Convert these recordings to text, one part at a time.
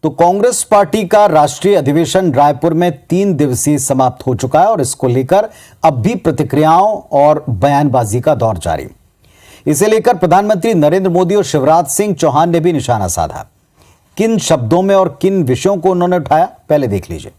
तो कांग्रेस पार्टी का राष्ट्रीय अधिवेशन रायपुर में 3 दिवसीय समाप्त हो चुका है और इसको लेकर अब भी प्रतिक्रियाओं और बयानबाजी का दौर जारी। इसे लेकर प्रधानमंत्री नरेंद्र मोदी और शिवराज सिंह चौहान ने भी निशाना साधा। किन शब्दों में और किन विषयों को उन्होंने उठाया, पहले देख लीजिए।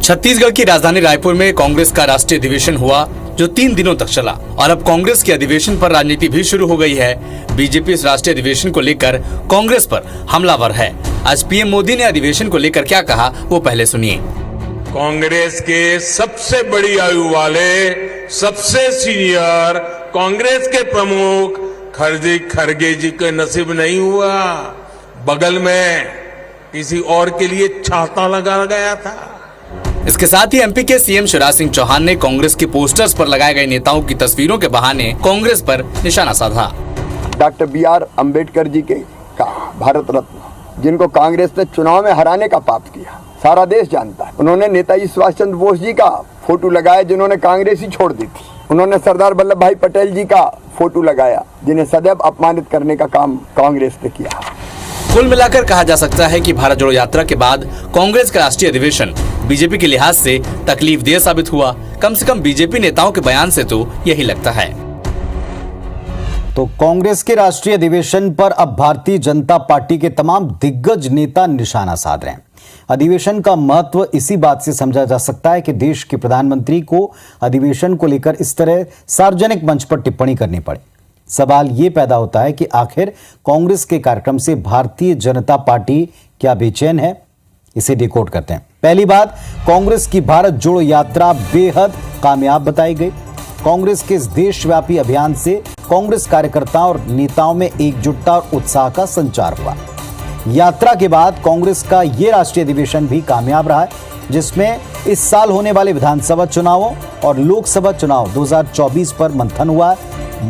छत्तीसगढ़ की राजधानी रायपुर में कांग्रेस का राष्ट्रीय अधिवेशन हुआ जो 3 दिनों तक चला और अब कांग्रेस के अधिवेशन पर राजनीति भी शुरू हो गई है। बीजेपी इस राष्ट्रीय अधिवेशन को लेकर कांग्रेस पर हमलावर है। आज पीएम मोदी ने अधिवेशन को लेकर क्या कहा, वो पहले सुनिए। कांग्रेस के सबसे बड़ी आयु वाले, सबसे सीनियर कांग्रेस के प्रमुख खड़गे जी के नसीब नहीं हुआ। बगल में किसी और के लिए छाता लगा गया था। इसके साथ ही एमपी के सीएम शिवराज सिंह चौहान ने कांग्रेस के पोस्टर्स पर लगाए गए नेताओं की तस्वीरों के बहाने कांग्रेस पर निशाना साधा। डॉक्टर BR अम्बेडकर जी के भारत रत्न, जिनको कांग्रेस ने चुनाव में हराने का पाप किया, सारा देश जानता है। उन्होंने नेताजी सुभाष चंद्र बोस जी का फोटो लगाया, जिन्होंने कांग्रेस ही छोड़ दी थी। उन्होंने सरदार वल्लभ भाई पटेल जी का फोटो लगाया, जिन्हें सदैव अपमानित करने का काम कांग्रेस ने किया। कुल मिलाकर कहा जा सकता है कि भारत जोड़ो यात्रा के बाद कांग्रेस का राष्ट्रीय अधिवेशन बीजेपी के लिहाज से तकलीफदेह साबित हुआ। कम से कम बीजेपी नेताओं के बयान से तो यही लगता है। तो कांग्रेस के राष्ट्रीय अधिवेशन पर अब भारतीय जनता पार्टी के तमाम दिग्गज नेता निशाना साध रहे हैं। अधिवेशन का महत्व इसी बात से समझा जा सकता है कि देश के प्रधानमंत्री को अधिवेशन को लेकर इस तरह सार्वजनिक मंच पर टिप्पणी करनी पड़ी। सवाल ये पैदा होता है कि आखिर कांग्रेस के कार्यक्रम से भारतीय जनता पार्टी क्या बेचैन है? इसे डिकोड करते हैं। पहली बात, कांग्रेस की भारत जोड़ो यात्रा बेहद कामयाब बताई गई। कांग्रेस के इस देशव्यापी अभियान से कांग्रेस कार्यकर्ताओं और नेताओं में एकजुटता और उत्साह का संचार हुआ। यात्रा के बाद कांग्रेस का यह राष्ट्रीय अधिवेशन भी कामयाब रहा है, जिसमें इस साल होने वाले विधानसभा चुनावों और लोकसभा चुनाव 2024 पर मंथन हुआ,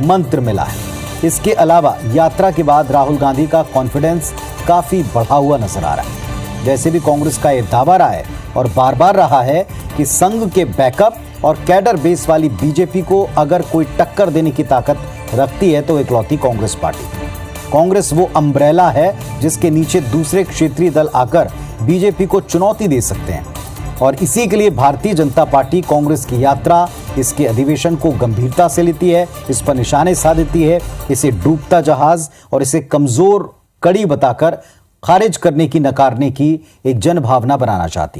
मंत्र मिला है। इसके अलावा यात्रा के बाद राहुल गांधी का कॉन्फिडेंस काफी बढ़ा हुआ नजर आ रहा है। वैसे भी कांग्रेस का यह दावा रहा है और बार बार रहा है कि संघ के बैकअप और कैडर बेस वाली बीजेपी को अगर कोई टक्कर देने की ताकत रखती है तो इकलौती कांग्रेस पार्टी। कांग्रेस वो अम्ब्रेला है जिसके नीचे दूसरे क्षेत्रीय दल आकर बीजेपी को चुनौती दे सकते हैं और इसी के लिए भारतीय जनता पार्टी कांग्रेस की यात्रा, इसके अधिवेशन को गंभीरता से लेती है, इस पर निशाने साधती है, इसे डूबता जहाज और इसे कमजोर कड़ी बताकर खारिज करने की, नकारने की एक जनभावना बनाना चाहती है।